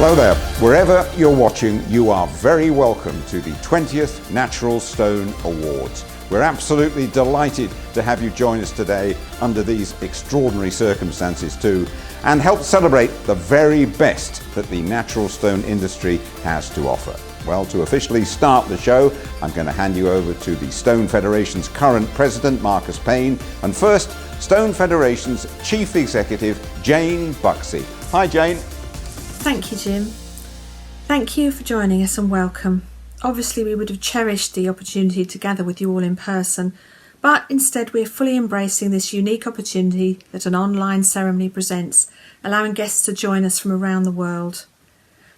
Hello there. Wherever you're watching, you are very welcome to the 20th Natural Stone Awards. We're absolutely delighted to have you join us today under these extraordinary circumstances too, and help celebrate the very best that the natural stone industry has to offer. Well, to officially start the show, I'm going to hand you over to the Stone Federation's current president, Marcus Payne, and first, Stone Federation's Chief Executive, Jane Buxey. Hi, Jane. Thank you, Jim. Thank you for joining us and welcome. Obviously, we would have cherished the opportunity to gather with you all in person, but instead we're fully embracing this unique opportunity that an online ceremony presents, allowing guests to join us from around the world.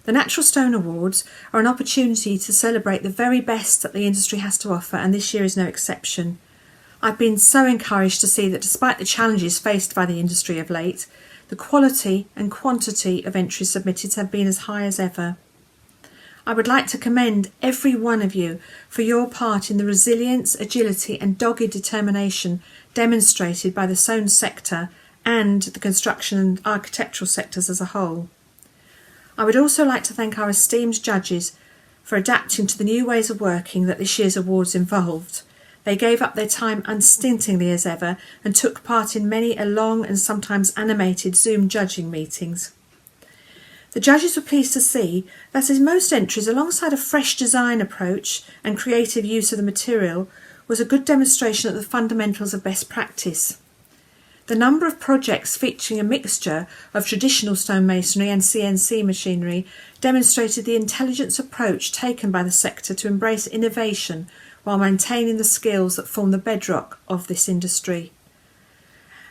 The Natural Stone Awards are an opportunity to celebrate the very best that the industry has to offer, and this year is no exception. I've been so encouraged to see that despite the challenges faced by the industry of late, the quality and quantity of entries submitted have been as high as ever. I would like to commend every one of you for your part in the resilience, agility and dogged determination demonstrated by the stone sector and the construction and architectural sectors as a whole. I would also like to thank our esteemed judges for adapting to the new ways of working that this year's awards involved. They gave up their time unstintingly as ever and took part in many a long and sometimes animated Zoom judging meetings. The judges were pleased to see that in most entries, alongside a fresh design approach and creative use of the material, was a good demonstration of the fundamentals of best practice. The number of projects featuring a mixture of traditional stonemasonry and CNC machinery demonstrated the intelligent approach taken by the sector to embrace innovation while maintaining the skills that form the bedrock of this industry.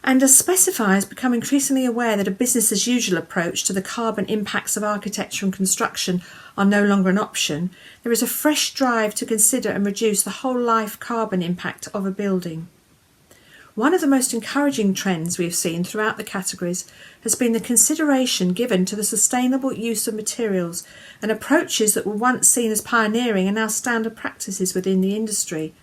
And as specifiers become increasingly aware that a business-as-usual approach to the carbon impacts of architecture and construction are no longer an option, there is a fresh drive to consider and reduce the whole life carbon impact of a building. One of the most encouraging trends we have seen throughout the categories has been the consideration given to the sustainable use of materials and approaches that were once seen as pioneering and now standard practices within the industry.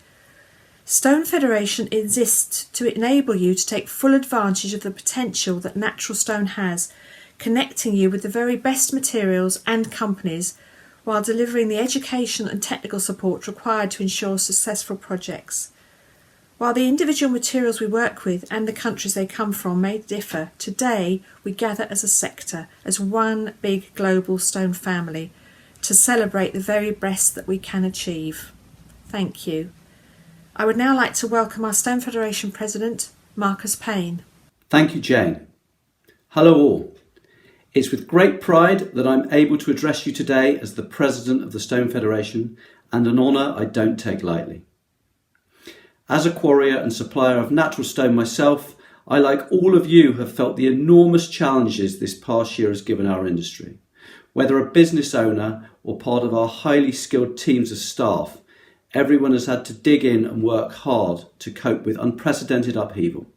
Stone Federation exists to enable you to take full advantage of the potential that natural stone has, connecting you with the very best materials and companies while delivering the educational and technical support required to ensure successful projects. While the individual materials we work with and the countries they come from may differ, today we gather as a sector, as one big global stone family, to celebrate the very best that we can achieve. Thank you. I would now like to welcome our Stone Federation President, Marcus Payne. Thank you, Jane. Hello all. It's with great pride that I'm able to address you today as the President of the Stone Federation, and an honour I don't take lightly. As a quarrier and supplier of natural stone myself, I, like all of you, have felt the enormous challenges this past year has given our industry. Whether a business owner or part of our highly skilled teams of staff, everyone has had to dig in and work hard to cope with unprecedented upheaval.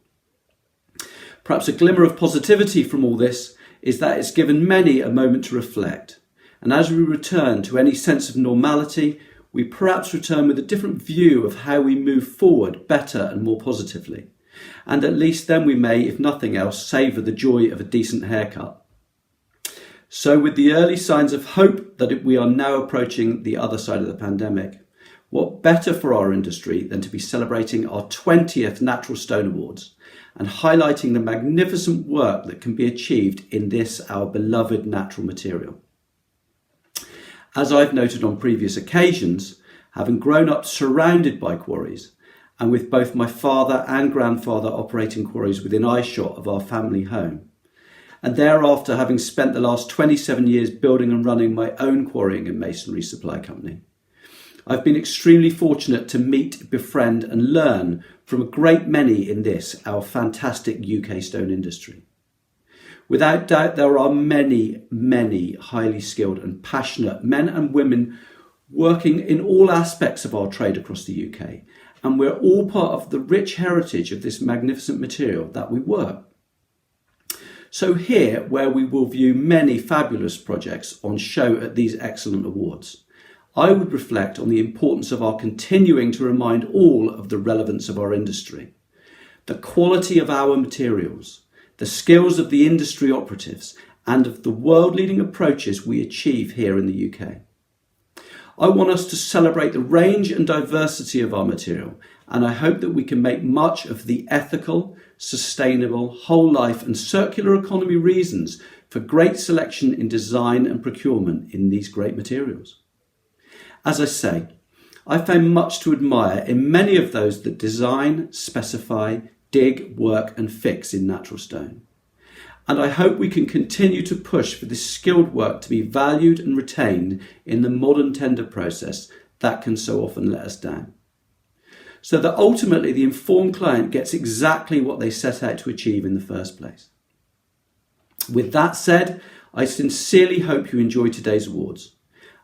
Perhaps a glimmer of positivity from all this is that it's given many a moment to reflect. And as we return to any sense of normality, we perhaps return with a different view of how we move forward better and more positively. And at least then we may, if nothing else, savour the joy of a decent haircut. So with the early signs of hope that we are now approaching the other side of the pandemic, what better for our industry than to be celebrating our 20th Natural Stone Awards and highlighting the magnificent work that can be achieved in this, our beloved natural material. As I've noted on previous occasions, having grown up surrounded by quarries, and with both my father and grandfather operating quarries within eyeshot of our family home, and thereafter having spent the last 27 years building and running my own quarrying and masonry supply company, I've been extremely fortunate to meet, befriend and learn from a great many in this, our fantastic UK stone industry. Without doubt, there are many, many highly skilled and passionate men and women working in all aspects of our trade across the UK, and we're all part of the rich heritage of this magnificent material that we work. So here, where we will view many fabulous projects on show at these excellent awards, I would reflect on the importance of our continuing to remind all of the relevance of our industry, the quality of our materials, the skills of the industry operatives, and of the world-leading approaches we achieve here in the UK. I want us to celebrate the range and diversity of our material, and I hope that we can make much of the ethical, sustainable, whole life and circular economy reasons for great selection in design and procurement in these great materials. As I say, I found much to admire in many of those that design, specify, dig, work and fix in natural stone. And I hope we can continue to push for this skilled work to be valued and retained in the modern tender process that can so often let us down. So that ultimately the informed client gets exactly what they set out to achieve in the first place. With that said, I sincerely hope you enjoy today's awards.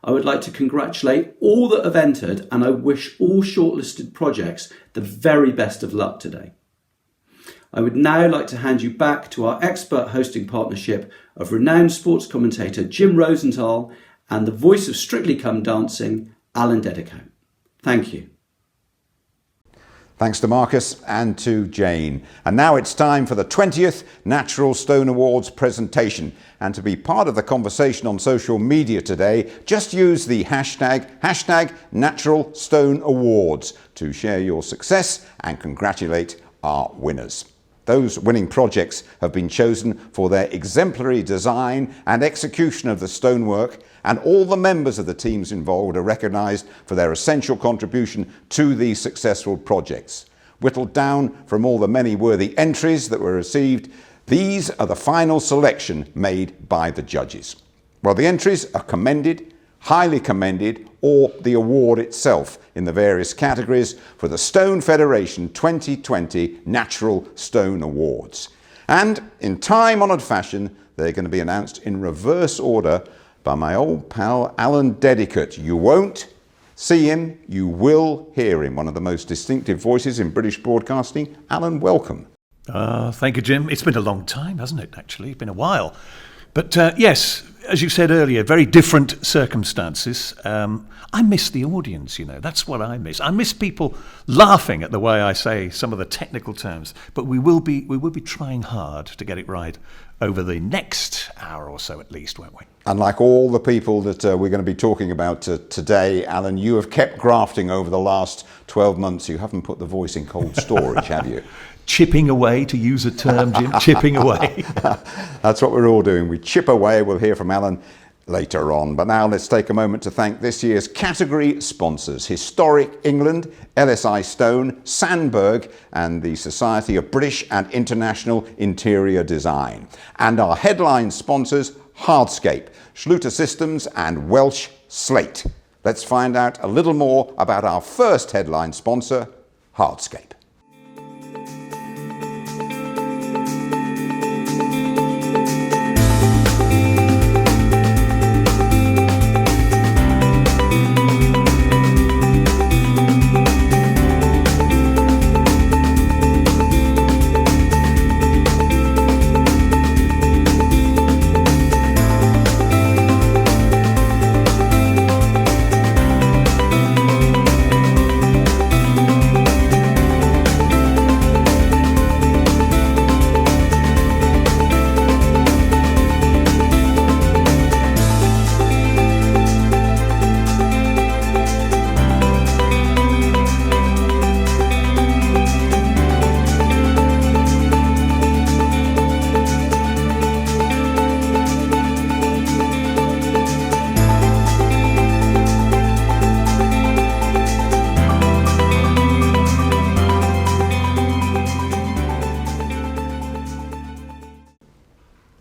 I would like to congratulate all that have entered, and I wish all shortlisted projects the very best of luck today. I would now like to hand you back to our expert hosting partnership of renowned sports commentator Jim Rosenthal and the voice of Strictly Come Dancing, Alan Dedicoat. Thank you. Thanks to Marcus and to Jane. And now it's time for the 20th Natural Stone Awards presentation. And to be part of the conversation on social media today, just use the hashtag Natural Stone Awards to share your success and congratulate our winners. Those winning projects have been chosen for their exemplary design and execution of the stonework, and all the members of the teams involved are recognised for their essential contribution to these successful projects. Whittled down from all the many worthy entries that were received, these are the final selection made by the judges. Well, the entries are commended, highly commended, or the award itself in the various categories for the Stone Federation 2020 Natural Stone Awards. And in time-honoured fashion, they're going to be announced in reverse order by my old pal Alan Dedicoat. You won't see him, you will hear him. One of the most distinctive voices in British broadcasting. Alan, welcome. Thank you, Jim. It's been a long time, hasn't it, actually? It's been a while. But yes, as you said earlier, very different circumstances. I miss the audience, you know, that's what I miss. I miss people laughing at the way I say some of the technical terms, but we will be trying hard to get it right over the next hour or so at least, won't we? Unlike all the people that we're going to be talking about today, Alan, you have kept grafting over the last 12 months. You haven't put the voice in cold storage, have you? Chipping away, to use a term, Jim, chipping away. That's what we're all doing. We chip away. We'll hear from Alan later on. But now let's take a moment to thank this year's category sponsors: Historic England, LSI Stone, Sandberg, and the Society of British and International Interior Design. And our headline sponsors, Hardscape, Schluter Systems, and Welsh Slate. Let's find out a little more about our first headline sponsor, Hardscape.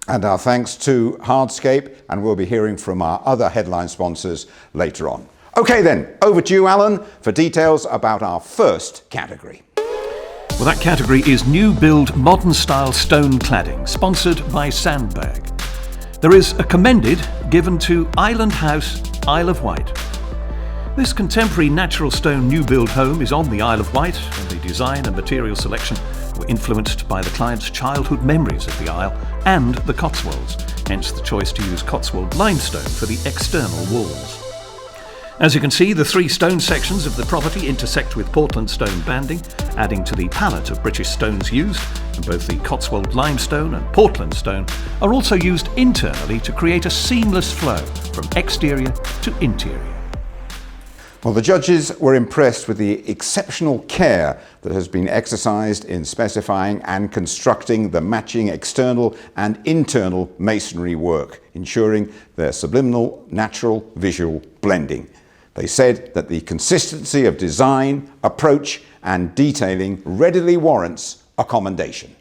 And our thanks to Hardscape, and we'll be hearing from our other headline sponsors later on. Okay then, over to you, Alan, for details about our first category. Well, that category is New Build Modern Style Stone Cladding, sponsored by Sandberg. There is a commended given to Island House, Isle of Wight. This contemporary natural stone new build home is on the Isle of Wight, and the design and material selection were influenced by the client's childhood memories of the Isle and the Cotswolds, hence the choice to use Cotswold limestone for the external walls. As you can see, the three stone sections of the property intersect with Portland stone banding, adding to the palette of British stones used, and both the Cotswold limestone and Portland stone are also used internally to create a seamless flow from exterior to interior. Well, the judges were impressed with the exceptional care that has been exercised in specifying and constructing the matching external and internal masonry work, ensuring their subliminal, natural, visual blending. They said that the consistency of design, approach and detailing readily warrants a commendation.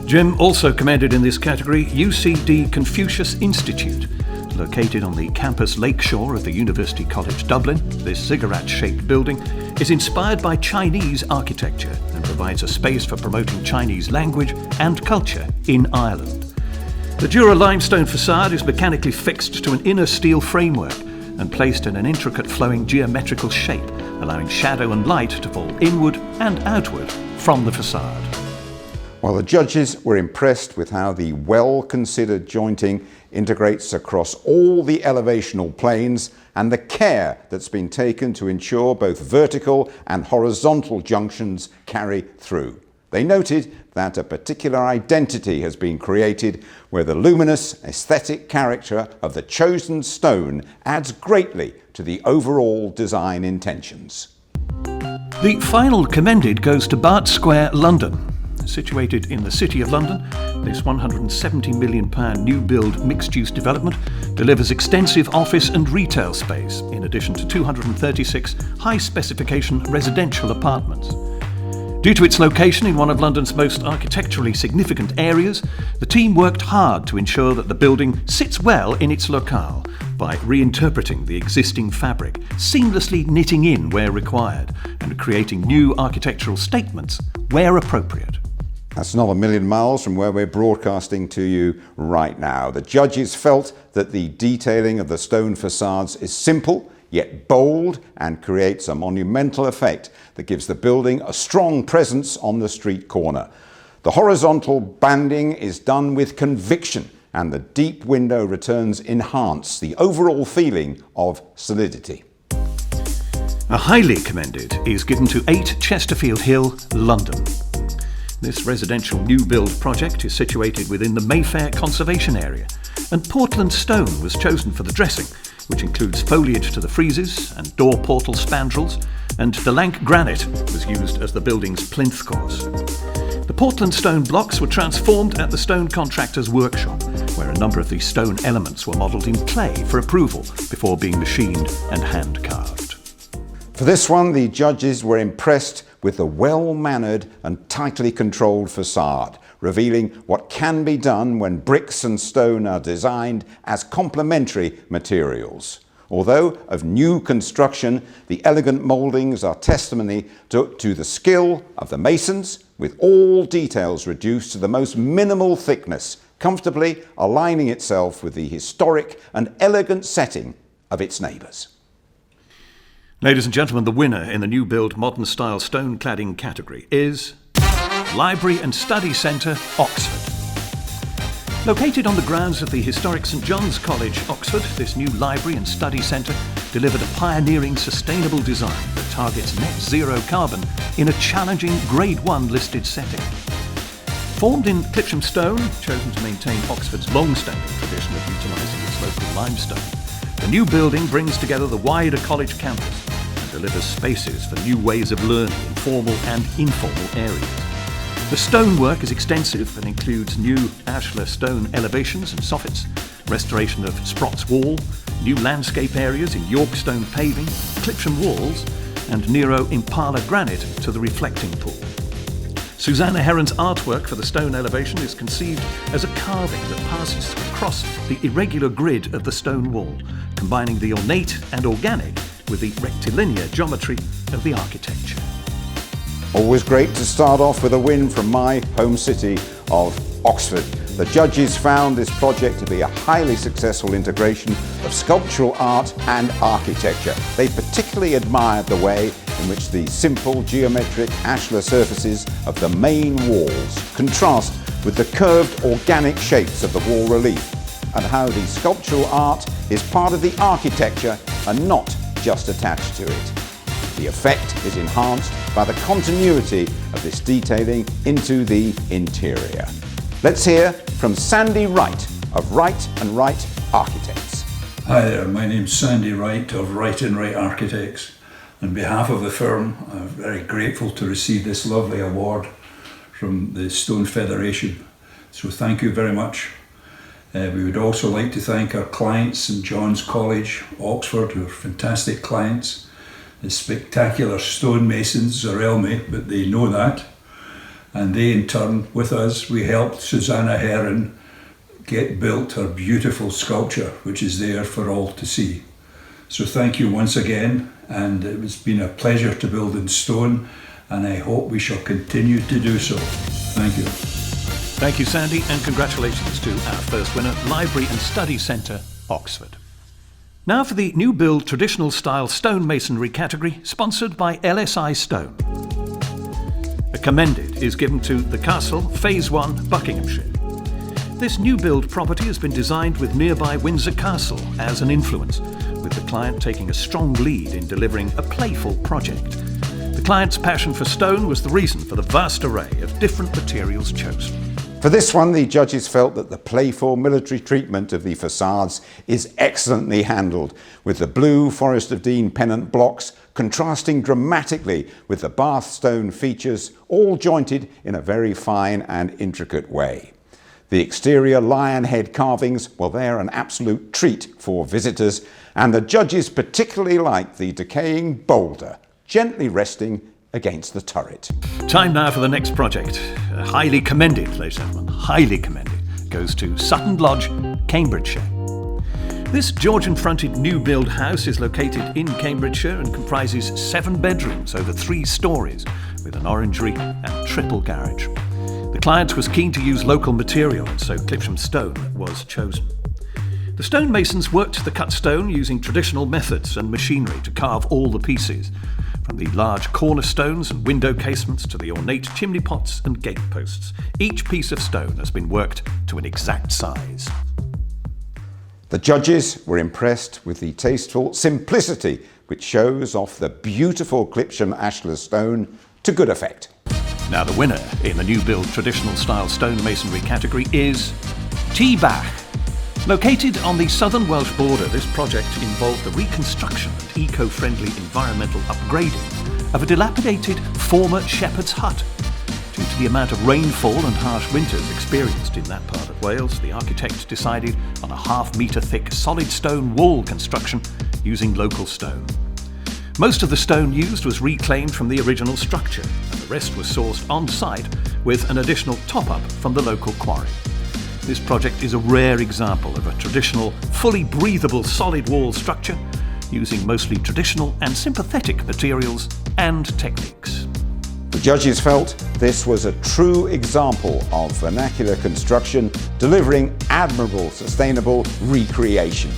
Jim also commended in this category UCD Confucius Institute. Located on the campus lakeshore of the University College Dublin, this ziggurat-shaped building is inspired by Chinese architecture and provides a space for promoting Chinese language and culture in Ireland. The Jura limestone facade is mechanically fixed to an inner steel framework and placed in an intricate flowing geometrical shape, allowing shadow and light to fall inward and outward from the facade. While the judges were impressed with how the well-considered jointing integrates across all the elevational planes and the care that's been taken to ensure both vertical and horizontal junctions carry through. They noted that a particular identity has been created where the luminous aesthetic character of the chosen stone adds greatly to the overall design intentions. The final commended goes to Bart Square, London. Situated in the City of London, this £170 million new build mixed-use development delivers extensive office and retail space, in addition to 236 high-specification residential apartments. Due to its location in one of London's most architecturally significant areas, the team worked hard to ensure that the building sits well in its locale by reinterpreting the existing fabric, seamlessly knitting in where required, and creating new architectural statements where appropriate. That's not a million miles from where we're broadcasting to you right now. The judges felt that the detailing of the stone facades is simple, yet bold, and creates a monumental effect that gives the building a strong presence on the street corner. The horizontal banding is done with conviction, and the deep window returns enhance the overall feeling of solidity. A highly commended is given to 8 Chesterfield Hill, London. This residential new build project is situated within the Mayfair Conservation Area, and Portland stone was chosen for the dressing, which includes foliage to the friezes and door portal spandrels, and Delank granite was used as the building's plinth course. The Portland stone blocks were transformed at the stone contractor's workshop, where a number of these stone elements were modelled in clay for approval before being machined and hand-carved. For this one, the judges were impressed with the well-mannered and tightly controlled facade, revealing what can be done when bricks and stone are designed as complementary materials. Although of new construction, the elegant mouldings are testimony to the skill of the masons, with all details reduced to the most minimal thickness, comfortably aligning itself with the historic and elegant setting of its neighbours. Ladies and gentlemen, the winner in the new build modern style stone cladding category is Library and Study Centre, Oxford. Located on the grounds of the historic St John's College, Oxford, this new library and study centre delivered a pioneering sustainable design that targets net zero carbon in a challenging Grade 1 listed setting. Formed in Clipsham stone, chosen to maintain Oxford's long-standing tradition of utilising its local limestone, the new building brings together the wider college campus and delivers spaces for new ways of learning in formal and informal areas. The stonework is extensive and includes new ashlar stone elevations and soffits, restoration of Sprotts Wall, new landscape areas in York stone paving, Clipsham walls, and Nero Impala granite to the reflecting pool. Susanna Heron's artwork for the stone elevation is conceived as a carving that passes across the irregular grid of the stone wall, combining the ornate and organic with the rectilinear geometry of the architecture. Always great to start off with a win from my home city of Oxford. The judges found this project to be a highly successful integration of sculptural art and architecture. They particularly admired the way in which the simple geometric ashlar surfaces of the main walls contrast with the curved organic shapes of the wall relief. at how the sculptural art is part of the architecture and not just attached to it. The effect is enhanced by the continuity of this detailing into the interior. Let's hear from Sandy Wright of Wright & Wright Architects. Hi there, my name's Sandy Wright of Wright & Wright Architects. On behalf of the firm, I'm very grateful to receive this lovely award from the Stone Federation. So thank you very much. We would also like to thank our clients, St John's College, Oxford, who are fantastic clients. The spectacular stonemasons are Elmy, but they know that. And they in turn, with us, we helped Susanna Heron get built her beautiful sculpture, which is there for all to see. So thank you once again, and it has been a pleasure to build in stone, and I hope we shall continue to do so. Thank you. Thank you, Sandy, and congratulations to our first winner, Library and Study Centre, Oxford. Now for the new build traditional style stonemasonry category, sponsored by LSI Stone. A commended is given to the Castle, Phase 1, Buckinghamshire. This new build property has been designed with nearby Windsor Castle as an influence, with the client taking a strong lead in delivering a playful project. The client's passion for stone was the reason for the vast array of different materials chosen. For this one, the judges felt that the playful military treatment of the facades is excellently handled, with the blue Forest of Dean pennant blocks contrasting dramatically with the Bath stone features, all jointed in a very fine and intricate way. The exterior lion head carvings, well, they're an absolute treat for visitors, and the judges particularly like the decaying boulder, gently resting against the turret. Time now for the next project. Highly commended, ladies and gentlemen, highly commended, goes to Sutton Lodge, Cambridgeshire. This Georgian-fronted new build house is located in Cambridgeshire and comprises 7 bedrooms over 3 stories, with an orangery and triple garage. The client was keen to use local material, and so Clipsham stone was chosen. The stonemasons worked the cut stone using traditional methods and machinery to carve all the pieces, from the large cornerstones and window casements to the ornate chimney pots and gate posts. Each piece of stone has been worked to an exact size. The judges were impressed with the tasteful simplicity which shows off the beautiful Clipsham ashlar stone to good effect. Now the winner in the new build traditional style stonemasonry category is T. Bach. Located on the southern Welsh border, this project involved the reconstruction and eco-friendly environmental upgrading of a dilapidated former shepherd's hut. Due to the amount of rainfall and harsh winters experienced in that part of Wales, the architect decided on a half-metre thick solid stone wall construction using local stone. Most of the stone used was reclaimed from the original structure, and the rest was sourced on site with an additional top-up from the local quarry. This project is a rare example of a traditional, fully breathable solid wall structure using mostly traditional and sympathetic materials and techniques. The judges felt this was a true example of vernacular construction delivering admirable sustainable recreation.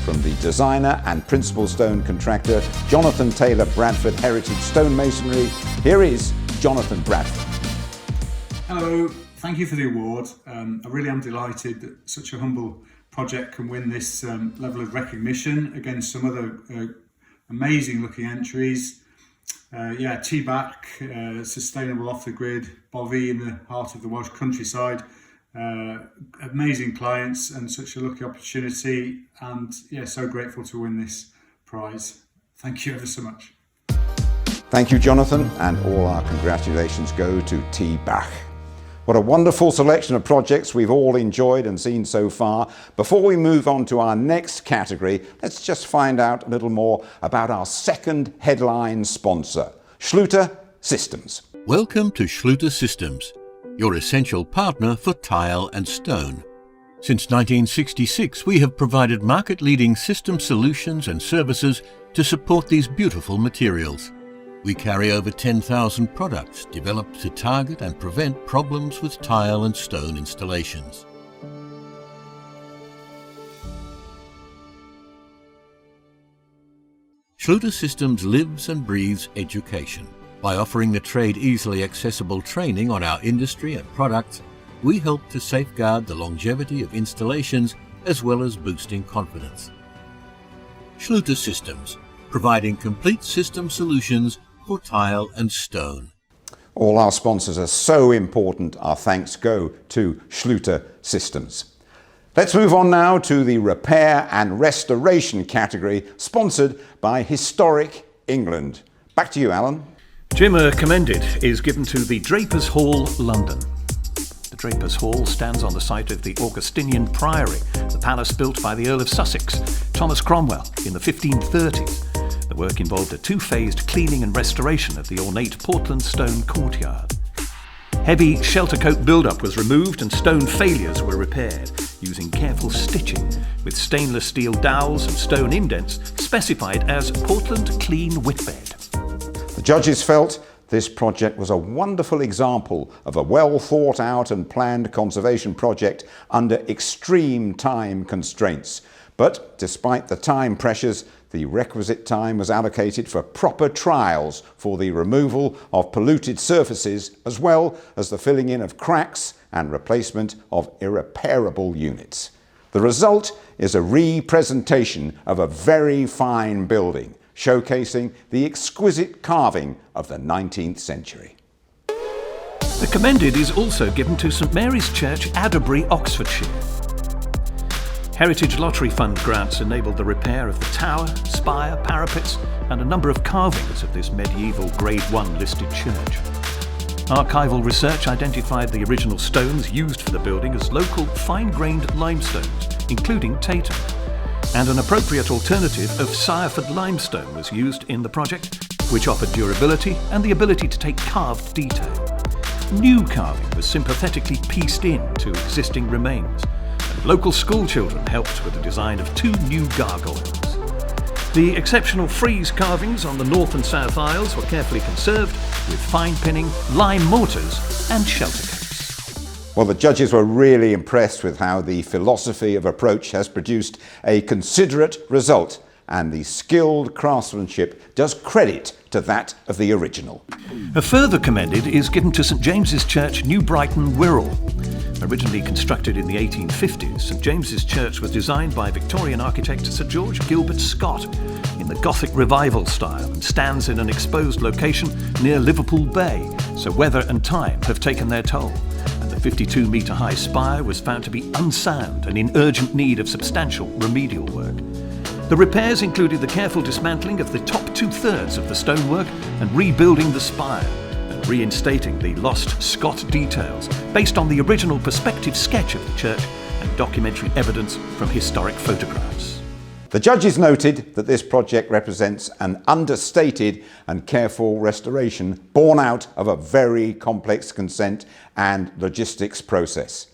From the designer and principal stone contractor Jonathan Taylor Bradford Heritage Stonemasonry, here is Jonathan Bradford. Hello, thank you for the award. I really am delighted that such a humble project can win this level of recognition against some other amazing looking entries. T-Back, sustainable off the grid, Bovey in the heart of the Welsh countryside. Amazing clients and such a lucky opportunity, and so grateful to win this prize. Thank you ever so much. Thank you, Jonathan, and all our congratulations go to T. Bach. What a wonderful selection of projects we've all enjoyed and seen so far. Before we move on to our next category, let's just find out a little more about our second headline sponsor, Schluter Systems. Welcome to Schluter Systems, your essential partner for tile and stone. Since 1966, we have provided market-leading system solutions and services to support these beautiful materials. We carry over 10,000 products developed to target and prevent problems with tile and stone installations. Schluter Systems lives and breathes education. By offering the trade easily accessible training on our industry and products, we help to safeguard the longevity of installations as well as boosting confidence. Schluter Systems, providing complete system solutions for tile and stone. All our sponsors are so important. Our thanks go to Schluter Systems. Let's move on now to the repair and restoration category, sponsored by Historic England. Back to you, Alan. Jim, commended is given to the Drapers Hall, London. The Drapers Hall stands on the site of the Augustinian Priory, the palace built by the Earl of Sussex, Thomas Cromwell, in the 1530s. The work involved a two-phased cleaning and restoration of the ornate Portland stone courtyard. Heavy shelter coat build-up was removed and stone failures were repaired using careful stitching with stainless steel dowels and stone indents specified as Portland Clean Whitbed. The judges felt this project was a wonderful example of a well thought out and planned conservation project under extreme time constraints. But despite the time pressures, the requisite time was allocated for proper trials for the removal of polluted surfaces, as well as the filling in of cracks and replacement of irreparable units. The result is a re-presentation of a very fine building, showcasing the exquisite carving of the 19th century. The commended is also given to St Mary's Church, Adderbury, Oxfordshire. Heritage Lottery Fund grants enabled the repair of the tower, spire, parapets and a number of carvings of this medieval Grade 1 listed church. Archival research identified the original stones used for the building as local fine-grained limestones, including Tatum, and an appropriate alternative of Sireford limestone was used in the project, which offered durability and the ability to take carved detail. New carving was sympathetically pieced in to existing remains, and local school children helped with the design of 2 new gargoyles. The exceptional frieze carvings on the north and south aisles were carefully conserved with fine pinning, lime mortars and shelter coats. Well, the judges were really impressed with how the philosophy of approach has produced a considerate result, and the skilled craftsmanship does credit to that of the original. A further commended is given to St James's Church, New Brighton, Wirral. Originally constructed in the 1850s, St James's Church was designed by Victorian architect Sir George Gilbert Scott in the Gothic Revival style and stands in an exposed location near Liverpool Bay, so weather and time have taken their toll, and the 52-metre-high spire was found to be unsound and in urgent need of substantial remedial work. The repairs included the careful dismantling of the top 2/3 of the stonework and rebuilding the spire, and reinstating the lost Scott details based on the original perspective sketch of the church and documentary evidence from historic photographs. The judges noted that this project represents an understated and careful restoration born out of a very complex consent and logistics process.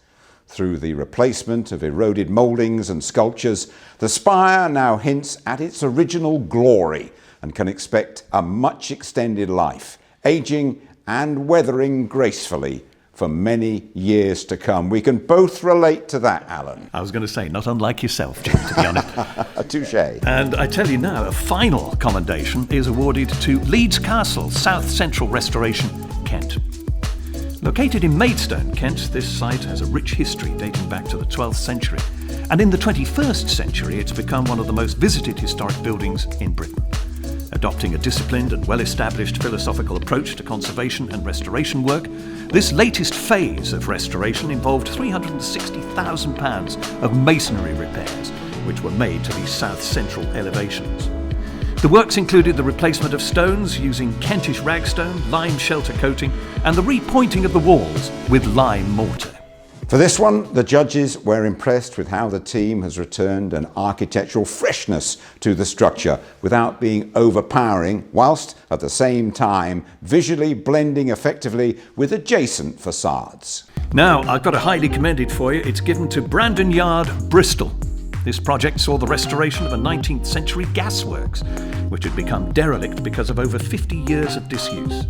Through the replacement of eroded mouldings and sculptures, the spire now hints at its original glory and can expect a much extended life, ageing and weathering gracefully for many years to come. We can both relate to that, Alan. I was going to say, not unlike yourself, Jim, to be honest. Touché. And I tell you now, a final commendation is awarded to Leeds Castle, South Central Restoration, Kent. Located in Maidstone, Kent, this site has a rich history dating back to the 12th century. And in the 21st century, it's become one of the most visited historic buildings in Britain. Adopting a disciplined and well-established philosophical approach to conservation and restoration work, this latest phase of restoration involved £360,000 of masonry repairs, which were made to these south central elevations. The works included the replacement of stones using Kentish ragstone, lime shelter coating, and the repointing of the walls with lime mortar. For this one, the judges were impressed with how the team has returned an architectural freshness to the structure without being overpowering, whilst at the same time visually blending effectively with adjacent facades. Now, I've got a highly commended for you. It's given to Brandon Yard, Bristol. This project saw the restoration of a 19th century gasworks, which had become derelict because of over 50 years of disuse.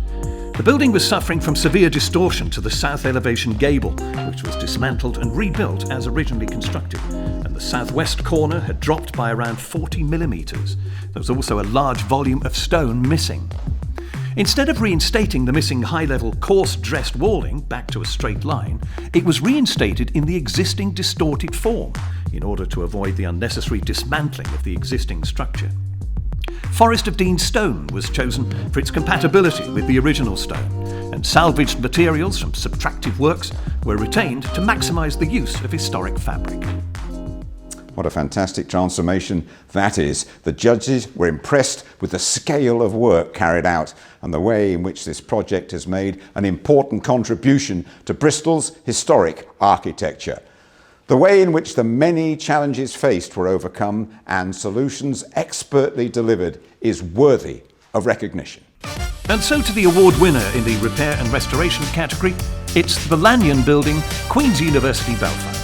The building was suffering from severe distortion to the south elevation gable, which was dismantled and rebuilt as originally constructed, and the southwest corner had dropped by around 40 millimetres. There was also a large volume of stone missing. Instead of reinstating the missing high-level coarse-dressed walling back to a straight line, it was reinstated in the existing distorted form in order to avoid the unnecessary dismantling of the existing structure. Forest of Dean stone was chosen for its compatibility with the original stone, and salvaged materials from subtractive works were retained to maximise the use of historic fabric. What a fantastic transformation that is. The judges were impressed with the scale of work carried out and the way in which this project has made an important contribution to Bristol's historic architecture. The way in which the many challenges faced were overcome and solutions expertly delivered is worthy of recognition. And so to the award winner in the repair and restoration category, it's the Lanyon Building, Queen's University, Belfast.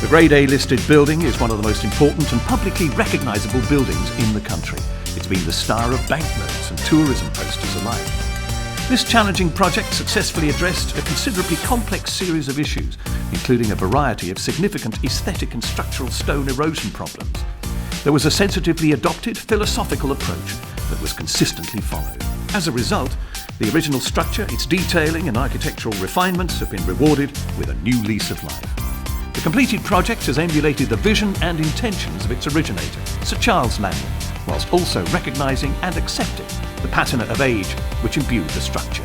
The Grade A listed building is one of the most important and publicly recognisable buildings in the country. It's been the star of banknotes and tourism posters alike. This challenging project successfully addressed a considerably complex series of issues, including a variety of significant aesthetic and structural stone erosion problems. There was a sensitively adopted philosophical approach that was consistently followed. As a result, the original structure, its detailing and architectural refinements have been rewarded with a new lease of life. The completed project has emulated the vision and intentions of its originator, Sir Charles Lanyon, whilst also recognising and accepting the patina of age which imbued the structure.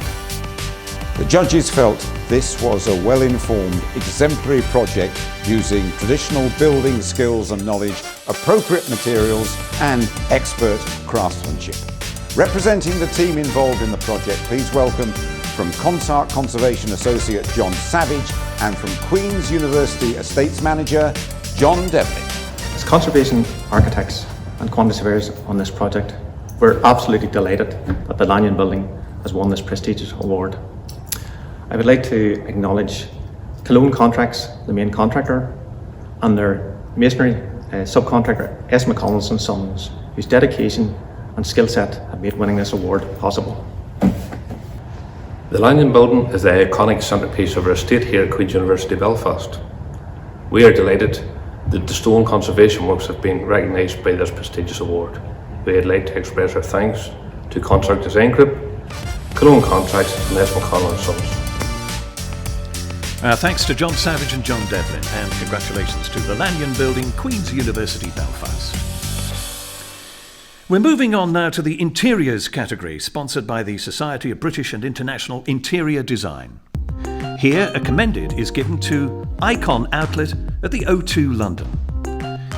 The judges felt this was a well-informed, exemplary project using traditional building skills and knowledge, appropriate materials and expert craftsmanship. Representing the team involved in the project, please welcome from Consart Conservation Associate John Savage and from Queen's University Estates Manager John Devlin. As conservation architects and quantity surveyors on this project, we're absolutely delighted that the Lanyon Building has won this prestigious award. I would like to acknowledge Cologne Contracts, the main contractor, and their masonry subcontractor S. McConnell & Sons, whose dedication and skill set have made winning this award possible. The Lanyon Building is the iconic centrepiece of our estate here at Queen's University Belfast. We are delighted that the stone conservation works have been recognised by this prestigious award. We would like to express our thanks to Contract Design Group, Cologne Contracts and S. McConnell & Sons. Thanks to John Savage and John Devlin, and congratulations to the Lanyon Building, Queen's University, Belfast. We're moving on now to the Interiors category, sponsored by the Society of British and International Interior Design. Here, a commended is given to Icon Outlet at the O2 London.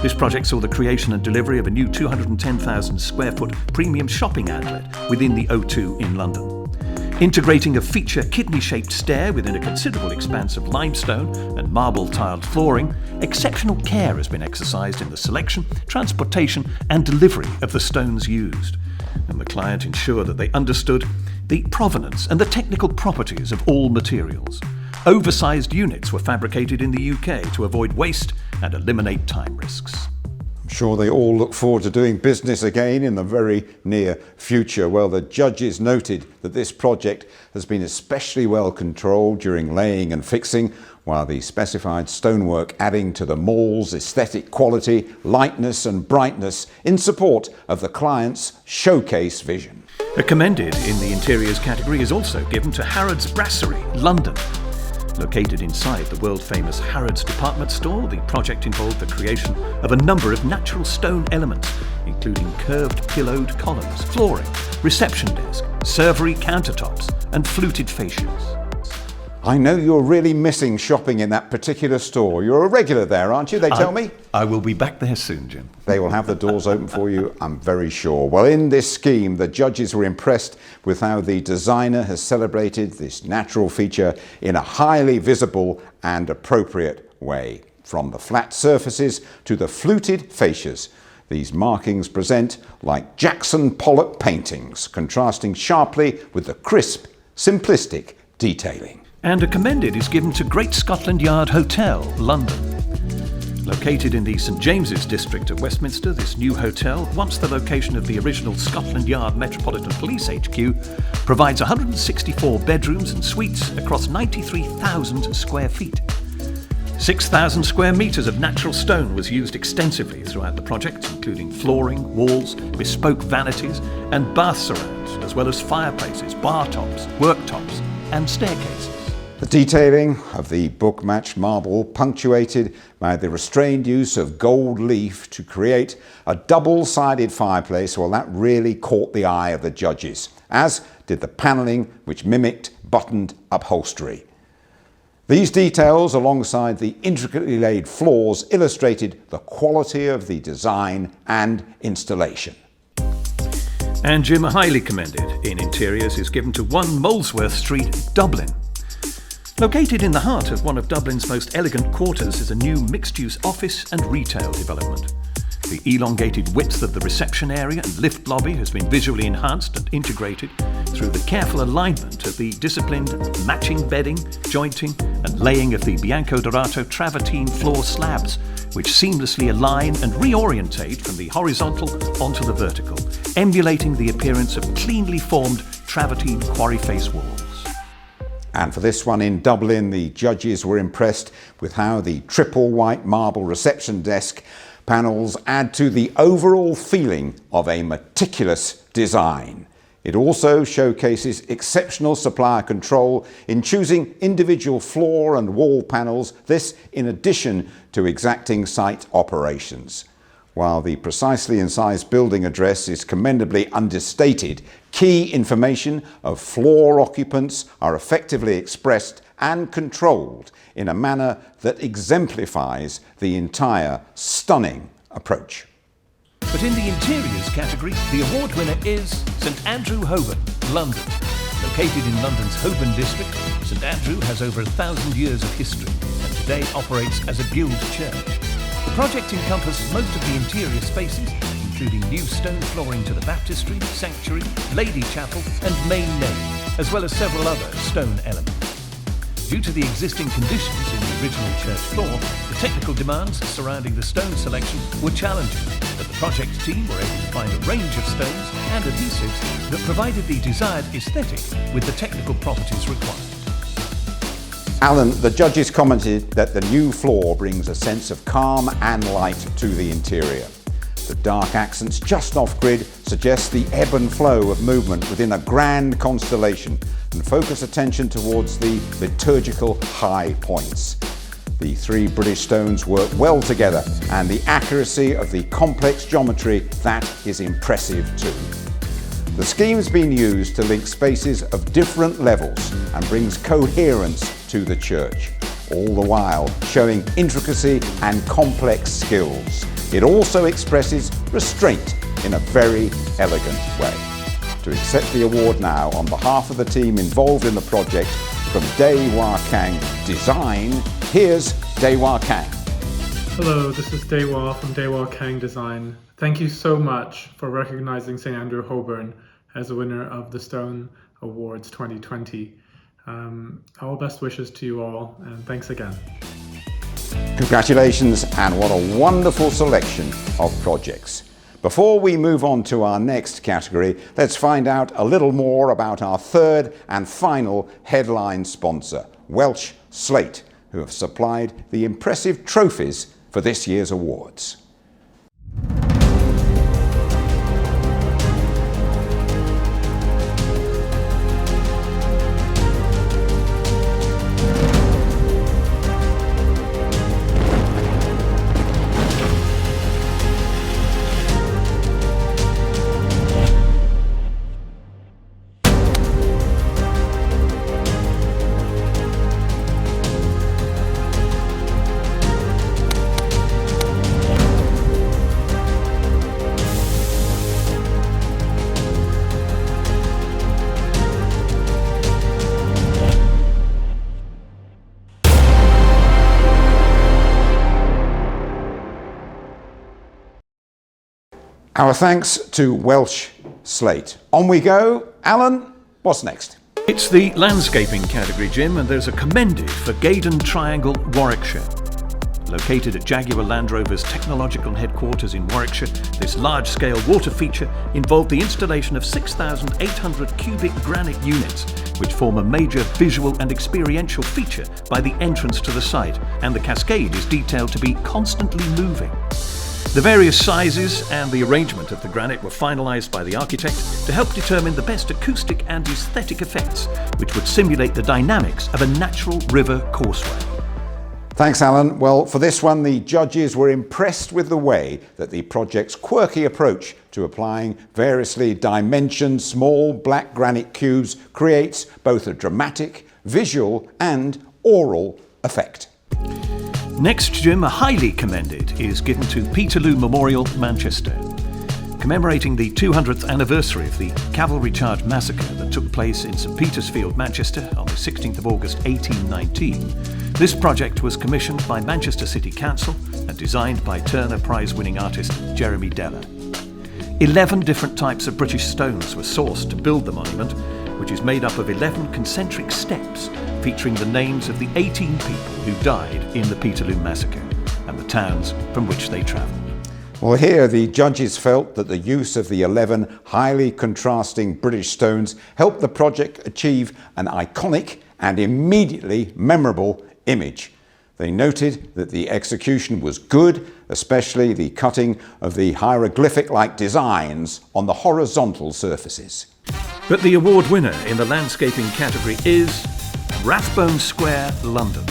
This project saw the creation and delivery of a new 210,000 square foot premium shopping outlet within the O2 in London. Integrating a feature kidney-shaped stair within a considerable expanse of limestone and marble-tiled flooring, exceptional care has been exercised in the selection, transportation and delivery of the stones used. And the client ensured that they understood the provenance and the technical properties of all materials. Oversized units were fabricated in the UK to avoid waste and eliminate time risks. I'm sure they all look forward to doing business again in the very near future. Well, the judges noted that this project has been especially well controlled during laying and fixing, while the specified stonework adding to the mall's aesthetic quality, lightness and brightness in support of the client's showcase vision. A commended in the Interiors category is also given to Harrods Brasserie, London. Located inside the world-famous Harrods department store, the project involved the creation of a number of natural stone elements, including curved pillowed columns, flooring, reception desk, servery countertops, and fluted fascias. I know you're really missing shopping in that particular store. You're a regular there, aren't you? They tell me. I will be back there soon, Jim. They will have the doors open for you, I'm very sure. Well, in this scheme, the judges were impressed with how the designer has celebrated this natural feature in a highly visible and appropriate way. From the flat surfaces to the fluted fascias, these markings present like Jackson Pollock paintings, contrasting sharply with the crisp, simplistic detailing. And a commended is given to Great Scotland Yard Hotel, London. Located in the St James's district of Westminster, this new hotel, once the location of the original Scotland Yard Metropolitan Police HQ, provides 164 bedrooms and suites across 93,000 square feet. 6,000 square metres of natural stone was used extensively throughout the project, including flooring, walls, bespoke vanities and bath surrounds, as well as fireplaces, bar tops, worktops and staircases. The detailing of the book-matched marble, punctuated by the restrained use of gold leaf to create a double-sided fireplace, well, that really caught the eye of the judges, as did the panelling which mimicked buttoned upholstery. These details, alongside the intricately laid floors, illustrated the quality of the design and installation. And Jim, highly commended in interiors, is given to 1 Molesworth Street, Dublin. Located in the heart of one of Dublin's most elegant quarters is a new mixed-use office and retail development. The elongated width of the reception area and lift lobby has been visually enhanced and integrated through the careful alignment of the disciplined matching bedding, jointing and laying of the Bianco Dorato travertine floor slabs, which seamlessly align and reorientate from the horizontal onto the vertical, emulating the appearance of cleanly formed travertine quarry face walls. And for this one in Dublin, the judges were impressed with how the triple white marble reception desk panels add to the overall feeling of a meticulous design. It also showcases exceptional supplier control in choosing individual floor and wall panels, this in addition to exacting site operations. While the precisely incised building address is commendably understated, key information of floor occupants are effectively expressed and controlled in a manner that exemplifies the entire stunning approach. But in the interiors category, the award winner is St Andrew Holborn, London. Located in London's Holborn district, St Andrew has over 1,000 years of history and today operates as a guild church. The project encompasses most of the interior spaces, including new stone flooring to the baptistry, sanctuary, lady chapel and main nave, as well as several other stone elements. Due to the existing conditions in the original church floor, the technical demands surrounding the stone selection were challenging, but the project team were able to find a range of stones and adhesives that provided the desired aesthetic with the technical properties required. Alan, the judges commented that the new floor brings a sense of calm and light to the interior. The dark accents just off-grid suggest the ebb and flow of movement within a grand constellation and focus attention towards the liturgical high points. The 3 British stones work well together and the accuracy of the complex geometry, that is impressive too. The scheme's been used to link spaces of different levels and brings coherence to the church, all the while showing intricacy and complex skills. It also expresses restraint in a very elegant way. To accept the award now on behalf of the team involved in the project from Daewoo Kang Design, here's Daewoo Kang. Hello, this is Daewoo from Daewoo Kang Design. Thank you so much for recognizing St Andrew Holborn as a winner of the Stone Awards 2020. All best wishes to you all, and thanks again. Congratulations, and what a wonderful selection of projects. Before we move on to our next category, let's find out a little more about our third and final headline sponsor, Welsh Slate, who have supplied the impressive trophies for this year's awards. Our thanks to Welsh Slate. On we go. Alan, what's next? It's the landscaping category, Jim, and there's a commended for Gaydon Triangle, Warwickshire. Located at Jaguar Land Rover's technological headquarters in Warwickshire, this large-scale water feature involved the installation of 6,800 cubic granite units, which form a major visual and experiential feature by the entrance to the site, and the cascade is detailed to be constantly moving. The various sizes and the arrangement of the granite were finalised by the architect to help determine the best acoustic and aesthetic effects, which would simulate the dynamics of a natural river causeway. Thanks, Alan. Well, for this one, the judges were impressed with the way that the project's quirky approach to applying variously dimensioned small black granite cubes creates both a dramatic, visual and oral effect. Next, Jim, a highly commended is given to Peterloo Memorial, Manchester. Commemorating the 200th anniversary of the Cavalry Charge Massacre that took place in St Petersfield, Manchester on the 16th of August 1819, this project was commissioned by Manchester City Council and designed by Turner Prize-winning artist Jeremy Deller. 11 different types of British stones were sourced to build the monument, which is made up of 11 concentric steps featuring the names of the 18 people who died in the Peterloo Massacre and the towns from which they travelled. Well, here the judges felt that the use of the 11 highly contrasting British stones helped the project achieve an iconic and immediately memorable image. They noted that the execution was good, especially the cutting of the hieroglyphic-like designs on the horizontal surfaces. But the award winner in the landscaping category is Rathbone Square, London.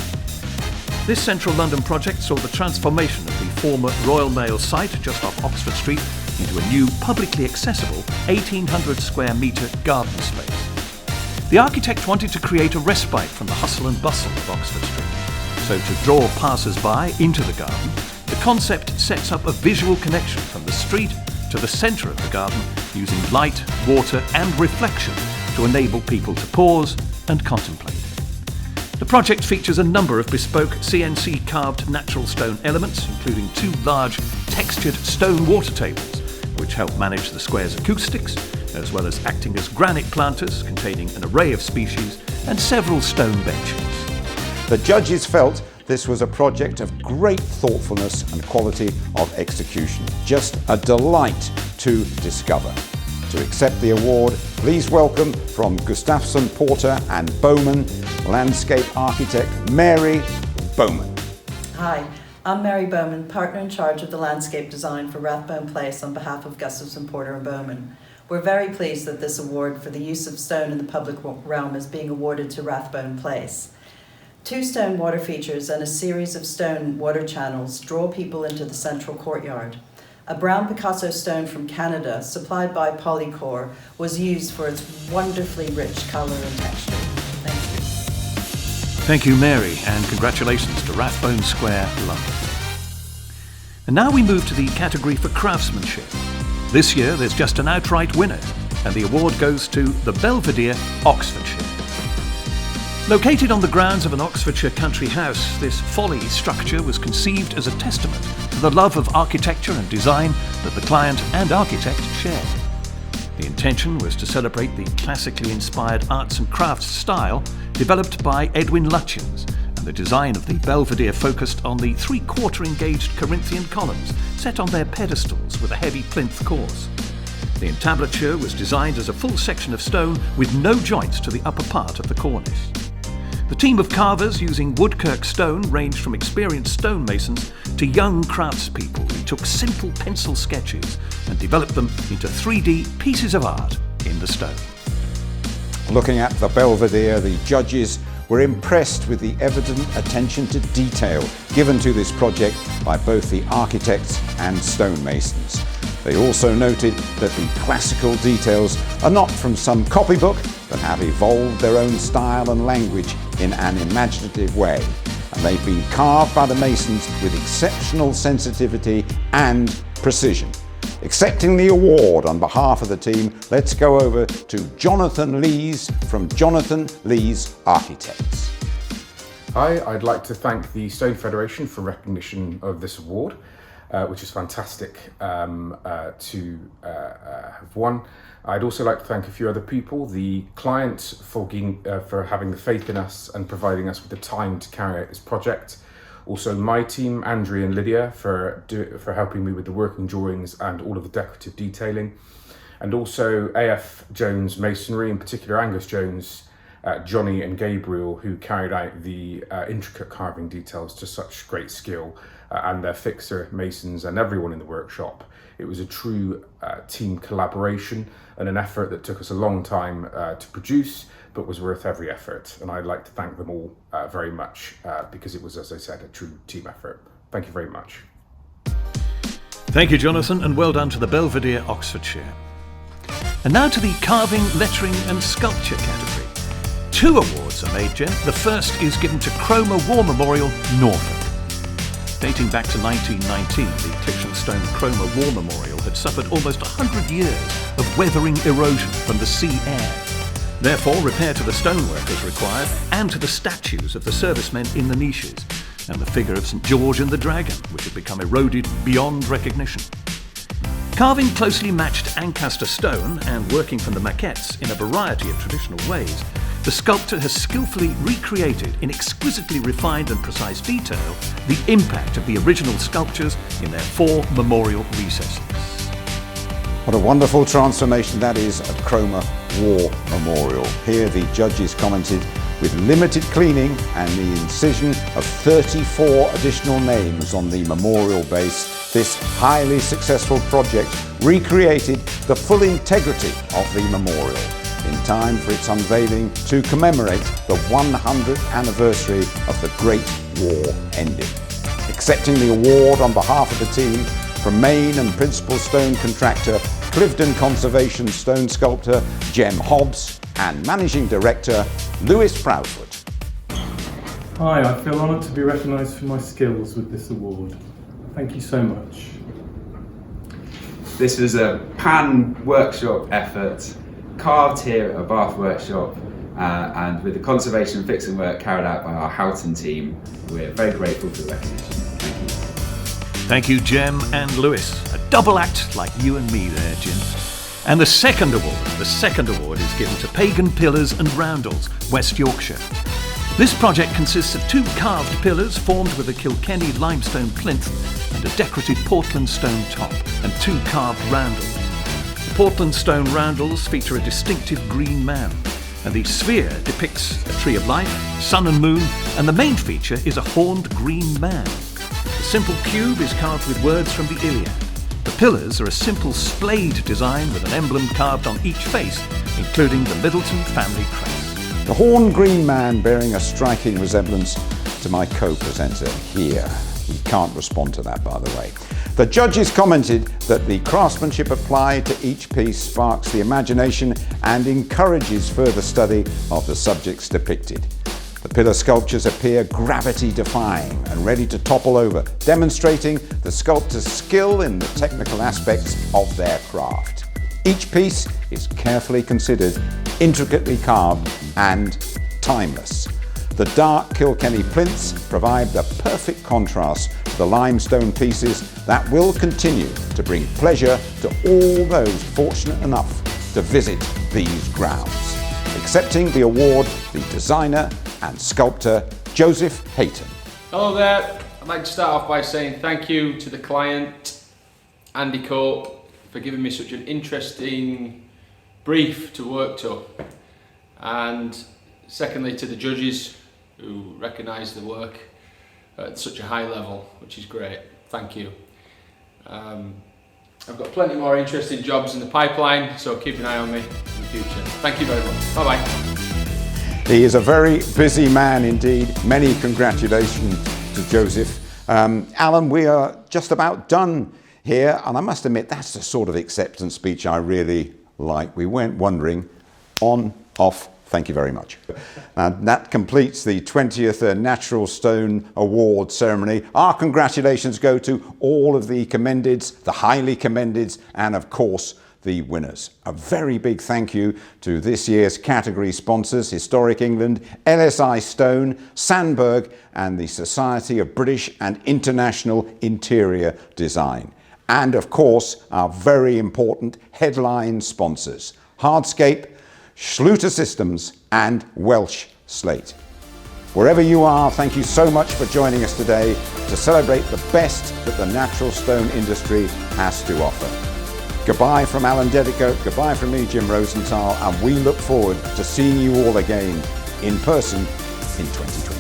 This central London project saw the transformation of the former Royal Mail site just off Oxford Street into a new publicly accessible 1,800 square metre garden space. The architect wanted to create a respite from the hustle and bustle of Oxford Street. So to draw passers-by into the garden, the concept sets up a visual connection from the street to the centre of the garden using light, water and reflection to enable people to pause and contemplate. The project features a number of bespoke CNC carved natural stone elements, including 2 large textured stone water tables, which help manage the square's acoustics, as well as acting as granite planters containing an array of species and several stone benches. The judges felt this was a project of great thoughtfulness and quality of execution. Just a delight to discover. To accept the award, please welcome from Gustafsson, Porter and Bowman, landscape architect Mary Bowman. Hi, I'm Mary Bowman, partner in charge of the landscape design for Rathbone Place on behalf of Gustafsson, Porter and Bowman. We're very pleased that this award for the use of stone in the public realm is being awarded to Rathbone Place. 2 stone water features and a series of stone water channels draw people into the central courtyard. A brown Picasso stone from Canada, supplied by Polycor, was used for its wonderfully rich colour and texture. Thank you. Thank you, Mary, and congratulations to Rathbone Square, London. And now we move to the category for craftsmanship. This year there's just an outright winner, and the award goes to the Belvedere, Oxfordshire. Located on the grounds of an Oxfordshire country house, this folly structure was conceived as a testament to the love of architecture and design that the client and architect shared. The intention was to celebrate the classically inspired arts and crafts style developed by Edwin Lutyens, and the design of the Belvedere focused on the 3/4 engaged Corinthian columns set on their pedestals with a heavy plinth course. The entablature was designed as a full section of stone with no joints to the upper part of the cornice. The team of carvers using Woodkirk stone ranged from experienced stonemasons to young craftspeople who took simple pencil sketches and developed them into 3D pieces of art in the stone. Looking at the Belvedere, the judges were impressed with the evident attention to detail given to this project by both the architects and stonemasons. They also noted that the classical details are not from some copybook, but have evolved their own style and language in an imaginative way. And they've been carved by the masons with exceptional sensitivity and precision. Accepting the award on behalf of the team, let's go over to Jonathan Lees from Jonathan Lees Architects. Hi, I'd like to thank the Stone Federation for recognition of this award, which is fantastic to have won. I'd also like to thank a few other people, the client for having the faith in us and providing us with the time to carry out this project. Also my team, Andrea and Lydia, for helping me with the working drawings and all of the decorative detailing. And also AF Jones Masonry, in particular Angus Jones, Johnny and Gabriel, who carried out the intricate carving details to such great skill, and their fixer, masons, and everyone in the workshop. It was a true team collaboration and an effort that took us a long time to produce, but was worth every effort. And I'd like to thank them all very much because it was, as I said, a true team effort. Thank you very much. Thank you, Jonathan, and well done to the Belvedere, Oxfordshire. And now to the carving, lettering and sculpture category. 2 awards are made, Jen. The first is given to Cromer War Memorial, Norfolk. Dating back to 1919, the Clicham-Stone Cromer War Memorial had suffered almost 100 years of weathering erosion from the sea air. Therefore, repair to the stonework was required and to the statues of the servicemen in the niches, and the figure of St George and the Dragon, which had become eroded beyond recognition. Carving closely matched Ancaster stone and working from the maquettes in a variety of traditional ways, the sculptor has skillfully recreated in exquisitely refined and precise detail the impact of the original sculptures in their 4 memorial recesses. What a wonderful transformation that is at Cromer War Memorial. Here the judges commented, with limited cleaning and the incision of 34 additional names on the memorial base, this highly successful project recreated the full integrity of the memorial in time for its unveiling to commemorate the 100th anniversary of the Great War ending. Accepting the award on behalf of the team from main and principal stone contractor Cliveden Conservation stone sculptor Jem Hobbs and managing director Lewis Proudfoot. Hi, I feel honoured to be recognised for my skills with this award. Thank you so much. This was a pan workshop effort carved here at Bath Workshop and with the conservation and fixing work carried out by our Houghton team. We're very grateful for the recognition. Thank you. Thank you, Jem and Lewis. A double act like you and me there, Jim. And the second award is given to Pagan Pillars and Roundels, West Yorkshire. This project consists of 2 carved pillars formed with a Kilkenny limestone plinth and a decorated Portland stone top, and 2 carved roundels. The Portland stone roundels feature a distinctive green man, and the sphere depicts a tree of life, sun and moon, and the main feature is a horned green man. The simple cube is carved with words from the Iliad. The pillars are a simple splayed design with an emblem carved on each face, including the Middleton family crest. The horned green man bearing a striking resemblance to my co-presenter here. He can't respond to that, by the way. The judges commented that the craftsmanship applied to each piece sparks the imagination and encourages further study of the subjects depicted. The pillar sculptures appear gravity-defying and ready to topple over, demonstrating the sculptor's skill in the technical aspects of their craft. Each piece is carefully considered, intricately carved and timeless. The dark Kilkenny plinths provide the perfect contrast to the limestone pieces that will continue to bring pleasure to all those fortunate enough to visit these grounds. Accepting the award, the designer and sculptor Joseph Hayton. Hello there. I'd like to start off by saying thank you to the client, Andy Cope, for giving me such an interesting brief to work to. And secondly, to the judges who recognised the work at such a high level, which is great. Thank you. I've got plenty more interesting jobs in the pipeline, so keep an eye on me in the future. Thank you very much. Bye-bye. He is a very busy man indeed. Many congratulations to Joseph. Alan, we are just about done here, and I must admit that's the sort of acceptance speech I really like. We weren't wondering, on, off, thank you very much. And that completes the 20th Natural Stone Award ceremony. Our congratulations go to all of the commendeds, the highly commendeds, and of course, the winners. A very big thank you to this year's category sponsors, Historic England, LSI Stone, Sandberg, and the Society of British and International Interior Design. And of course, our very important headline sponsors, Hardscape, Schluter Systems, and Welsh Slate. Wherever you are, thank you so much for joining us today to celebrate the best that the natural stone industry has to offer. Goodbye from Alan Dedicoat, goodbye from me, Jim Rosenthal, and we look forward to seeing you all again in person in 2020.